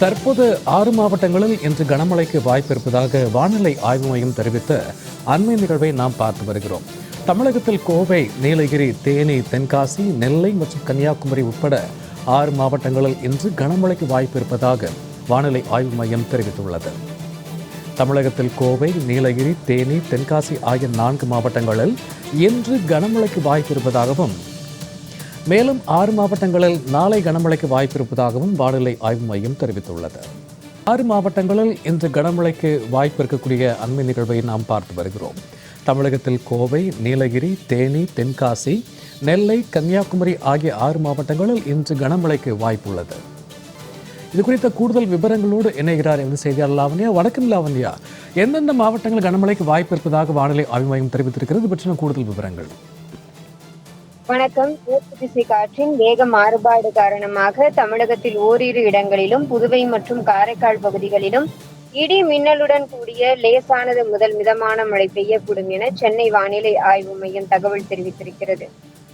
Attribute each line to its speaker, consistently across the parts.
Speaker 1: தற்போது 6 மாவட்டங்களில் இன்று கனமழைக்கு வாய்ப்பு இருப்பதாக வானிலை ஆய்வு மையம் தெரிவித்த அண்மை நிகழ்வை நாம் பார்த்து வருகிறோம். தமிழகத்தில் கோவை, நீலகிரி, தேனி, தென்காசி, நெல்லை மற்றும் கன்னியாகுமரி உட்பட 6 மாவட்டங்களில் இன்று கனமழைக்கு வாய்ப்பு இருப்பதாக வானிலை ஆய்வு மையம் தெரிவித்துள்ளது. தமிழகத்தில் கோவை, நீலகிரி, தேனி, தென்காசி ஆகிய 4 மாவட்டங்களில் இன்று கனமழைக்கு வாய்ப்பு இருப்பதாகவும் மேலும் 6 மாவட்டங்களில் நாளை கனமழைக்கு வாய்ப்பு இருப்பதாகவும் வானிலை ஆய்வு மையம் தெரிவித்துள்ளது. 6 மாவட்டங்களில் இன்று கனமழைக்கு வாய்ப்பு இருக்கக்கூடிய அண்மை நிகழ்வை நாம் பார்த்து வருகிறோம். தமிழகத்தில் கோவை, நீலகிரி, தேனி, தென்காசி, நெல்லை, கன்னியாகுமரி ஆகிய 6 மாவட்டங்களில் இன்று கனமழைக்கு வாய்ப்புள்ளது. இது குறித்த கூடுதல் விவரங்களோடு இணைகிறார் எமது செய்தியாளர் லாவண்யா. வணக்கம் லாவண்யா, எந்தெந்த மாவட்டங்கள் கனமழைக்கு வாய்ப்பு இருப்பதாக வானிலை ஆய்வு மையம் தெரிவித்திருக்கிறது பற்றின கூடுதல் விவரங்கள்?
Speaker 2: வணக்கம். மேற்கு திசை காற்றின் வேக மாறுபாடு காரணமாக தமிழகத்தில் ஓரிரு இடங்களிலும், புதுவை மற்றும் காரைக்கால் பகுதிகளிலும் இடி மின்னலுடன் கூடிய லேசானது முதல் மிதமான மழை பெய்யக்கூடும் என சென்னை வானிலை ஆய்வு மையம் தகவல் தெரிவித்திருக்கிறது.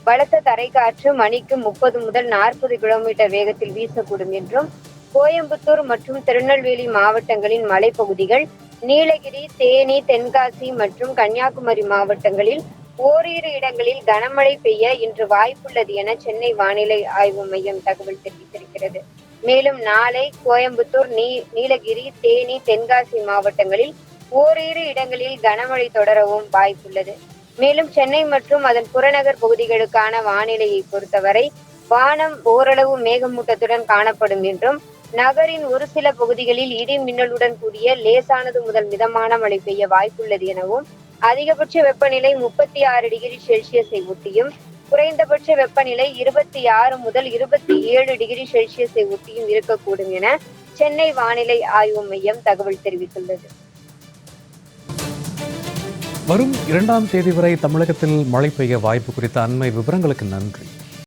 Speaker 2: பலத்த தரைக்காற்று மணிக்கு 30 முதல் 40 கிலோமீட்டர் வேகத்தில் வீசக்கூடும் என்றும், கோயம்புத்தூர் மற்றும் திருநெல்வேலி மாவட்டங்களின் மலைப்பகுதிகள், நீலகிரி, தேனி, தென்காசி மற்றும் கன்னியாகுமரி மாவட்டங்களில் ஓரிரு இடங்களில் கனமழை பெய்ய இன்று வாய்ப்புள்ளது என சென்னை வானிலை ஆய்வு மையம் தகவல் தெரிவித்திருக்கிறது. மேலும் நாளை கோயம்புத்தூர், நீலகிரி, தேனி, தென்காசி மாவட்டங்களில் ஓரிரு இடங்களில் கனமழை தொடரவும் வாய்ப்புள்ளது. மேலும் சென்னை மற்றும் அதன் புறநகர் பகுதிகளுக்கான வானிலையை பொறுத்தவரை வானம் ஓரளவு மேகமூட்டத்துடன் காணப்படும் என்றும், நகரின் ஒரு சில பகுதிகளில் இடி மின்னலுடன் கூடிய லேசானது முதல் மிதமான மழை பெய்ய வாய்ப்புள்ளது எனவும், அதிகபட்ச வெப்பநிலை 36 டிகிரி செல்சியஸை ஒட்டியும், குறைந்தபட்ச வெப்பநிலை 26 முதல் 27 டிகிரி செல்சியஸை ஒட்டியும் இருக்கக்கூடும் என சென்னை வானிலை ஆய்வு மையம் தகவல் தெரிவித்துள்ளது.
Speaker 1: வரும் 2ஆம் தேதி வரை தமிழகத்தில் மழை பெய்ய வாய்ப்பு குறித்த அண்மை விவரங்களுக்கு நன்றி.